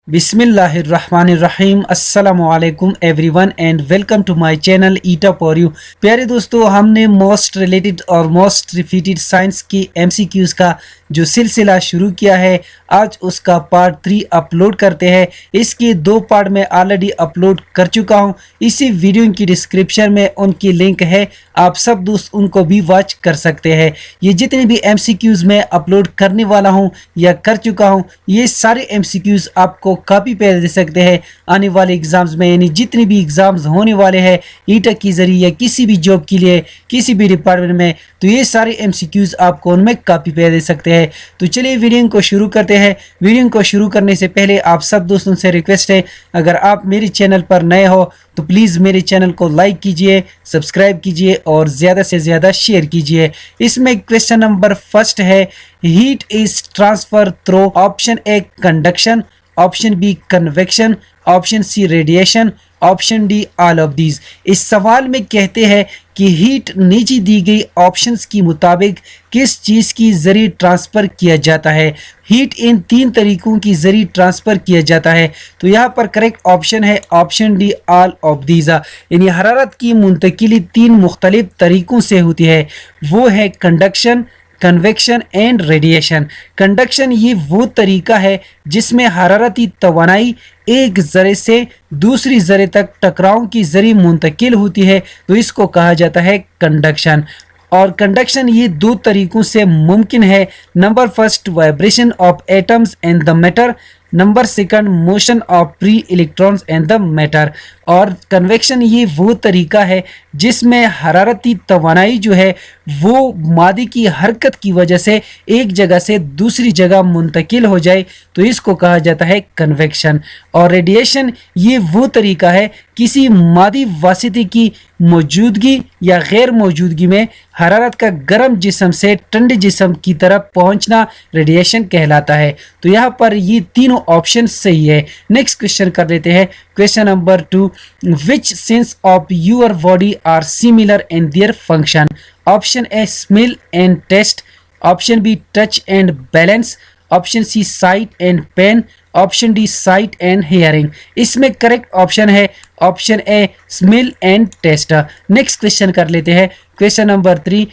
बिस्मिल्लाहिर्रहमानिर्रहीम अस्सलामुअलैकुम everyone and welcome to my channel eta for you. प्यारे दोस्तों, हमने मोस्ट रिलेटेड और मोस्ट रिपीटेड साइंस की एमसीक्यूज का जो सिलसिला शुरू किया है, आज उसका पार्ट 3 अपलोड करते हैं। इसके 2 पार्ट में ऑलरेडी अपलोड कर चुका हूं। इसी वीडियो की डिस्क्रिप्शन में उनकी लिंक है, आप सब दोस्त उनको भी वॉच कर सकते हैं। ये जितने भी एमसीक्यूज मैं अपलोड करने वाला हूं या कर चुका हूं, ये सारे एमसीक्यूज आपको कॉपी पे दे सकते हैं आने वाले एग्जाम्स में। यानी जितने भी एग्जाम्स होने वाले हैं ईटा के जरिए या किसी भी जॉब के लिए किसी भी डिपार्टमेंट में, तो ये सारे एमसीक्यूज आपको उनमें कॉपी पे दे सकते हैं। तो चलिए वीडियो को शुरू करते हैं। वीडियो को शुरू करने से पहले आप सब दोस्तों से रिक्वेस्ट है, अगर आप मेरे चैनल पर नए हो तो प्लीज़ मेरे चैनल को लाइक कीजिए, सब्सक्राइब कीजिए और ज़्यादा से ज़्यादा शेयर कीजिए। इसमें क्वेश्चन नंबर फर्स्ट है, heat is transfer through option A conduction, option B convection, option C radiation, option D all of these. इस सवाल में कहते हैं कि हीट नीचे दी गई ऑप्शंस के मुताबिक किस चीज़ की जरिए ट्रांसफ़र किया जाता है। हीट इन 3 तरीकों की जरिए ट्रांसफ़र किया जाता है। तो यहाँ पर करेक्ट ऑप्शन है option D all of these. यानी हरारत की मुंतकिली 3 मुख्तलिफ तरीक़ों से होती है, वो है conduction, convection and radiation. Conduction ये वो तरीका है जिसमें हरारती तवानाई एक ज़रे से दूसरी ज़रे तक टकराव की जरिए मुंतकिल होती है, तो इसको कहा जाता है कंडक्शन। और कंडक्शन ये 2 तरीक़ों से मुमकिन है। Number first, vibration of atoms and the matter. Number second, motion of free electrons and the matter. और कन्वेक्शन ये वो तरीका है जिसमें हरारती तवानाई जो है वो मादे की हरकत की वजह से एक जगह से दूसरी जगह मुंतकिल हो जाए, तो इसको कहा जाता है कन्वेक्शन। और रेडिएशन ये वो तरीका है किसी मादी वासिते की मौजूदगी या गैर मौजूदगी में हरारत का गर्म जिस्म से ठंडे जिस्म की तरफ पहुंचना रेडिएशन कहलाता है। तो यहाँ पर ये तीनों ऑप्शन सही है। नेक्स्ट क्वेश्चन कर लेते हैं। Question number 2, which sense of your body are similar in their function. Option A smell and taste, option B touch and balance, option C sight and pain, option D sight and hearing. इसमें correct option है option A smell and taste. Next question कर लेते हैं। Question number 3,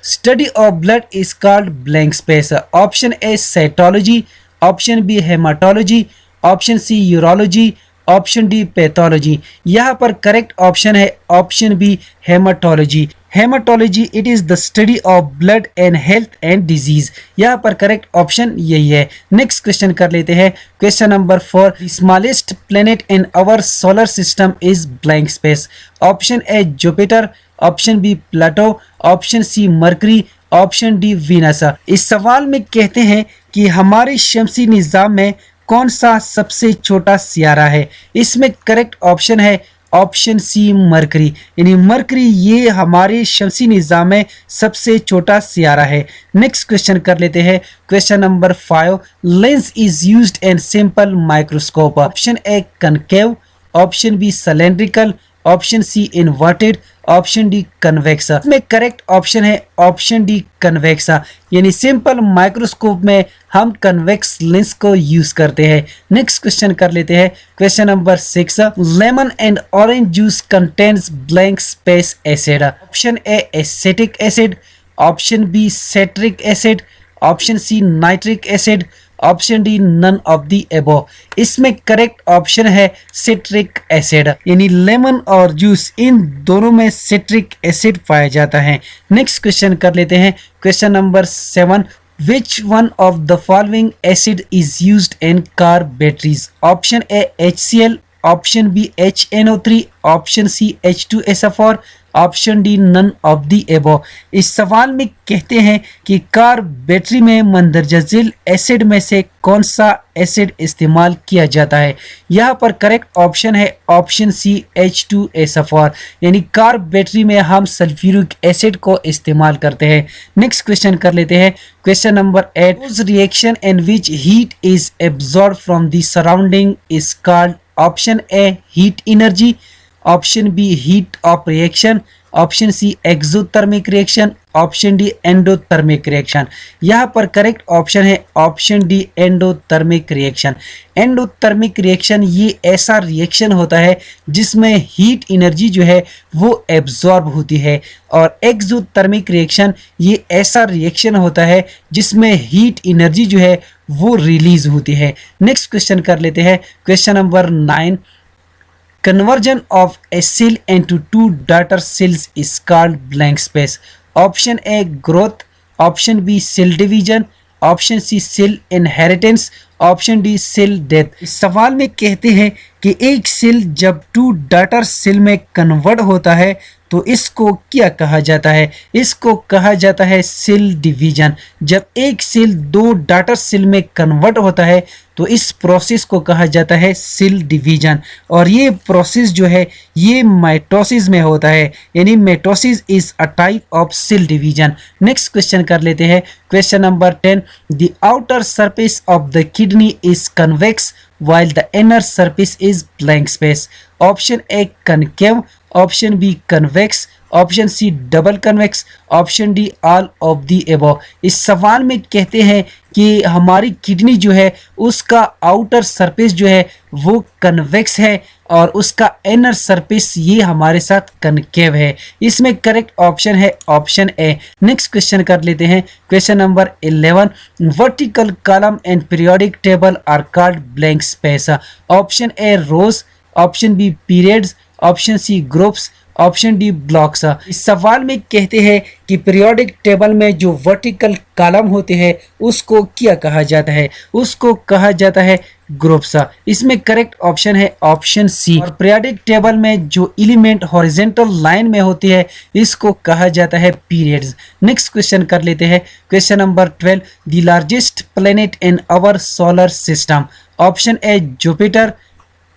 study of blood is called blank space. Option A cytology, option B haematology, option C urology, option D pathology. यहाँ पर correct option है option B haematology. Haematology it is the study of blood and health and disease. यहाँ पर correct option यही है। Next question कर लेते हैं। Question number 4, the smallest planet in our solar system is blank space. Option A Jupiter, option B Pluto, option C Mercury, option D Venus. इस सवाल में कहते हैं कि हमारे शमसी निज़ाम में कौन सा सबसे छोटा सियारा है। इसमें करेक्ट ऑप्शन है ऑप्शन सी मरकरी। यानी मरकरी ये हमारे शमसी निज़ाम में सबसे छोटा सियारा है। नेक्स्ट क्वेश्चन कर लेते हैं। Question number 5, lens is used in simple microscope. Option A concave, option B cylindrical, option C inverted, option D convex. में करेक्ट ऑप्शन है ऑप्शन डी कन्वेक्स। यानी सिंपल माइक्रोस्कोप में हम कन्वेक्स लेंस को use करते हैं। नेक्स्ट क्वेश्चन कर लेते हैं। Question number 6, lemon and orange juice contains blank space acid. Option A acetic acid, option B citric acid, option C nitric acid, option D none of the above. इसमें correct option है citric acid. यानी lemon और juice इन दोनों में citric acid पाया जाता है। नेक्स्ट क्वेश्चन कर लेते हैं। Question number 7, which one of the following acid is used in car batteries. Option A HCl, option B HNO3, option C H2SO4, option D none of the above. इस सवाल में कहते हैं कि कार बैटरी में मंदरजा झेल एसिड में से कौन सा एसिड इस्तेमाल किया जाता है। यहाँ पर करेक्ट ऑप्शन है ऑप्शन सी H2SO4। यानी कार बैटरी में हम सल्फ्यूरिक एसिड को इस्तेमाल करते हैं। नेक्स्ट क्वेश्चन कर लेते हैं। Question number 8, reaction in which heat is absorb from the surrounding is called. Option A heat energy, option B heat of reaction, option C exothermic reaction, option D endothermic reaction. यहाँ पर correct option है option D endothermic reaction. Endothermic reaction ये ऐसा reaction होता है जिसमें heat energy जो है वो एब्जॉर्ब होती है, और एक्सोथर्मिक रिएक्शन ये ऐसा रिएक्शन होता है जिसमें हीट एनर्जी जो है वो रिलीज होती है। नेक्स्ट क्वेश्चन कर लेते हैं, question number 9। Conversion of a cell into two daughter cells is called blank space. Option A growth, option B cell division, option C cell inheritance, option D cell death. इस सवाल में कहते हैं कि एक सेल जब टू डॉटर सेल में convert होता है तो इसको क्या कहा जाता है? इसको कहा जाता है सेल डिवीजन। जब एक सेल दो डॉटर सेल में कन्वर्ट होता है तो इस प्रोसेस को कहा जाता है सेल डिवीजन, और ये प्रोसेस जो है ये माइटोसिस में होता है, यानी mitosis is a type of cell division. Next question कर लेते हैं, question number 10। The outer surface of the kidney is convex while the inner surface is blank space. Option A concave, option B convex, option C double convex, option D all of the above. इस सवाल में कहते हैं कि हमारी kidney जो है उसका आउटर सरफेस जो है वो कन्वेक्स है और उसका इनर सरफेस ये हमारे साथ कनकेव है। इसमें करेक्ट ऑप्शन है ऑप्शन ए। नेक्स्ट क्वेश्चन कर लेते हैं, question number 11। Vertical column and periodic table are called blank space. Option A rows, option B periods, option C groups, option D blocks. इस सवाल में कहते हैं कि पीरियोडिक टेबल में जो वर्टिकल कॉलम होते हैं उसको क्या कहा जाता है? उसको कहा जाता है ग्रुप्स। इसमें करेक्ट ऑप्शन है ऑप्शन सी। और पीरियोडिक टेबल में जो एलिमेंट हॉरिजॉन्टल लाइन में होती है इसको कहा जाता है पीरियड्स। नेक्स्ट क्वेश्चन कर लेते हैं, question number 12। The largest planet in our solar system. Option A Jupiter,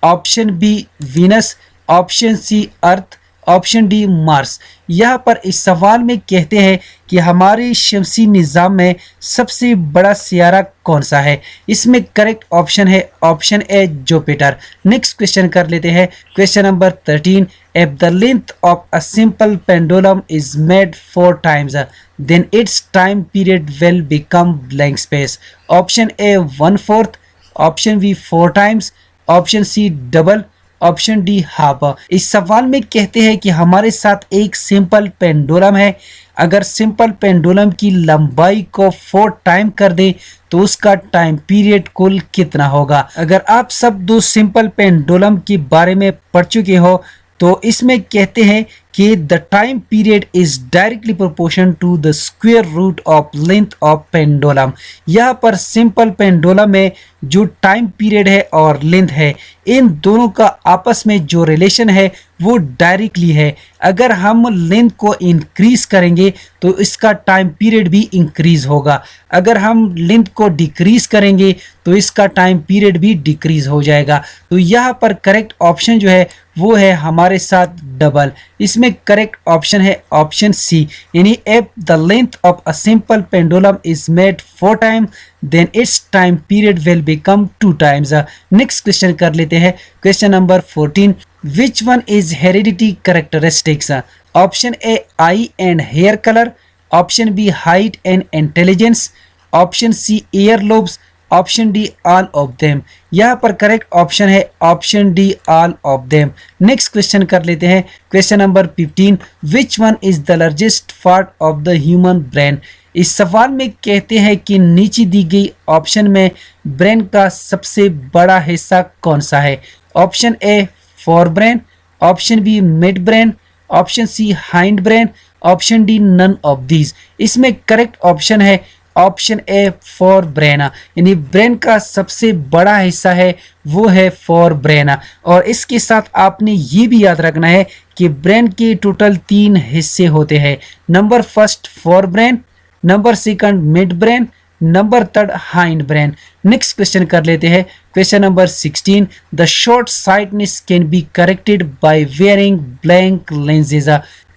option B Venus, option C Earth, option D Mars. यहाँ पर इस सवाल में कहते हैं कि हमारे शमसी निज़ाम में सबसे बड़ा सियारा कौन सा है? इसमें करेक्ट ऑप्शन है option A Jupiter. Next question कर लेते हैं, question number 13। If the length of a simple pendulum is made 4 times then its time period will become blank space. Option A 1/4, option B 4 times, option C double, option D half. इस सवाल में कहते हैं कि हमारे साथ एक simple pendulum है, अगर सिंपल पेंडुलम की लंबाई को 4 टाइम कर दें तो उसका टाइम पीरियड कुल कितना होगा? अगर आप सब दो सिंपल पेंडुलम के बारे में पढ़ चुके हो तो इसमें कहते हैं कि the time period is directly proportion to the square root of length of pendulum. यहाँ पर सिंपल पेंडुलम में जो टाइम पीरियड है और लेंथ है इन दोनों का आपस में जो रिलेशन है वो डायरेक्टली है। अगर हम लेंथ को इंक्रीज करेंगे तो इसका टाइम पीरियड भी इंक्रीज होगा, अगर हम लेंथ को डिक्रीज करेंगे तो इसका टाइम पीरियड भी डिक्रीज हो जाएगा। तो यहाँ पर करेक्ट ऑप्शन जो है वो है हमारे साथ डबल। इसमें करेक्ट ऑप्शन है ऑप्शन सी, यानी if the length of a simple pendulum is made 4 time then its time period will become 2 times. Next question कर लेते हैं, question number 14। Which one is heredity characteristics? Option A eye and hair colour, option B height and intelligence, option C ear lobes, option D all of them. यहाँ पर correct option है option D all of them. Next question कर लेते हैं, question number 15। Which one is the largest part of the human brain? इस सवाल में कहते हैं कि नीचे दी गई ऑप्शन में ब्रेन का सबसे बड़ा हिस्सा कौन सा है? Option A fore brain, option B mid brain, option C hind brain, option D none of these. इसमें करेक्ट ऑप्शन है ऑप्शन ए फोर ब्रेन, यानी ब्रेन का सबसे बड़ा हिस्सा है वो है फोर ब्रेन। और इसके साथ आपने ये भी याद रखना है कि ब्रेन के टोटल 3 हिस्से होते हैं। Number first fore brain, number second mid brain, number third hind brain. Next question कर लेते हैं, question number 16। The short sightness can be corrected by wearing blank lenses.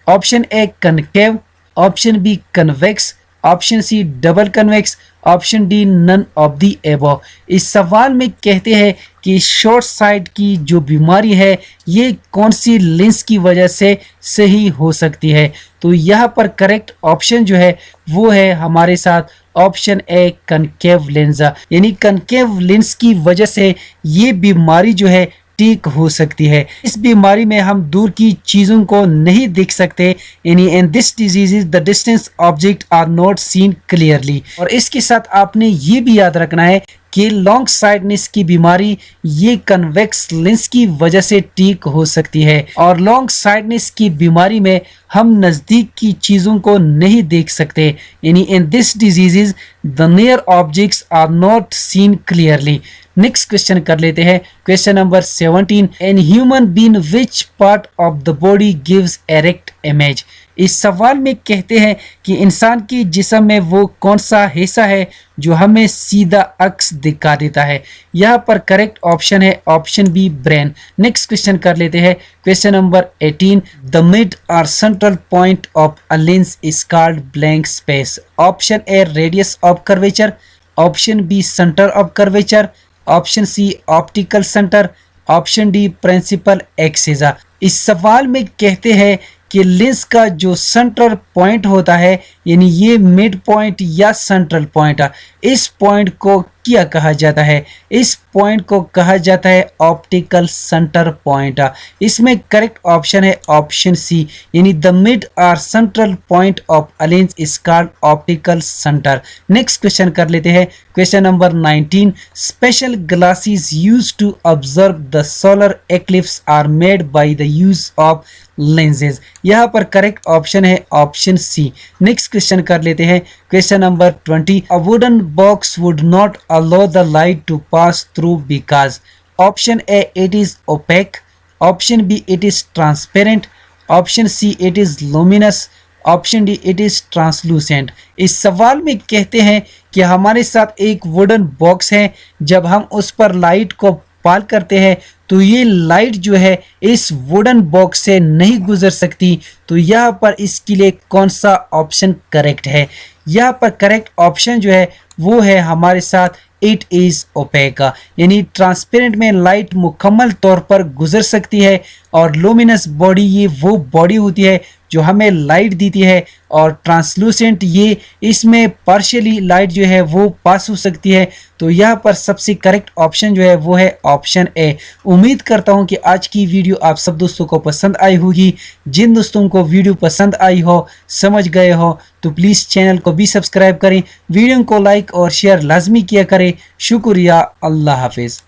Option A concave, option B convex, option C double convex, option D none of the above. इस सवाल में कहते हैं कि short site की जो बीमारी है ये कौन सी लेंस की वजह से सही हो सकती है। तो यहाँ पर करेक्ट ऑप्शन जो है वो है हमारे साथ ऑप्शन ए कनकेव लेंस, यानी कनकेव लेंस की वजह से ये बीमारी जो है ठीक हो सकती है। इस बीमारी में हम दूर की चीजों को नहीं देख सकते, यानी in this disease the distance object are not seen clearly. और इसके साथ आपने ये भी याद रखना है कि लॉन्ग साइडनेस की बीमारी ये कन्वेक्स लेंस की वजह से ठीक हो सकती है। और लॉन्ग साइडनेस की बीमारी में हम नज़दीक की चीज़ों को नहीं देख सकते, यानी in this diseases the near objects are not seen clearly. Next question कर लेते हैं, question number 17। In human being which part of the body gives erect image. इस सवाल में कहते हैं कि इंसान की जिस्म में वो कौन सा हिस्सा है जो हमें सीधा अक्स दिखा देता है। यहाँ पर करेक्ट ऑप्शन है option B brain. Next question कर लेते हैं, क्वेश्चन नंबर 18। द मिड और central point of a lens is called blank space. Option A radius of curvature, option B centre of curvature, option C optical centre, option D principal axis. इस सवाल में कहते हैं कि lens का जो central point होता है, यानी ये मिड पॉइंट या सेंट्रल पॉइंट, इस पॉइंट को क्या कहा जाता है? इस पॉइंट को कहा जाता है ऑप्टिकल सेंटर पॉइंट। इसमें करेक्ट ऑप्शन है ऑप्शन सी, यानी द मिड और central point of a lens is called optical centre. Next question कर लेते हैं, question number 19। Special glasses used to observe the solar eclipse are made by the use of lenses. यहाँ पर correct option है option C. Next question कर लेते हैं, question number 20। A wooden box would not allow the light to pass through because option A it is opaque, option B it is transparent, option C it is luminous, option D it is translucent. इस सवाल में कहते हैं कि हमारे साथ एक wooden box है, जब हम उस पर लाइट को पाल करते हैं तो ये लाइट जो है इस वुडन बॉक्स से नहीं गुजर सकती। तो यहाँ पर इसके लिए कौन सा ऑप्शन करेक्ट है? यहाँ पर करेक्ट ऑप्शन जो है वो है हमारे साथ इट इज ओपेक, यानी ट्रांसपेरेंट में लाइट मुकम्मल तौर पर गुजर सकती है और लुमिनस बॉडी ये वो बॉडी होती है जो हमें लाइट देती है, और ट्रांसलूसेंट ये इसमें पार्शियली लाइट जो है वो पास हो सकती है। तो यहाँ पर सबसे करेक्ट ऑप्शन जो है वो है ऑप्शन ए। उम्मीद करता हूँ कि आज की वीडियो आप सब दोस्तों को पसंद आई होगी। जिन दोस्तों को वीडियो पसंद आई हो, समझ गए हो, तो प्लीज़ चैनल को भी सब्सक्राइब करें, वीडियो को लाइक और शेयर लाजमी किया करें। शुक्रिया, अल्लाह हाफिज़।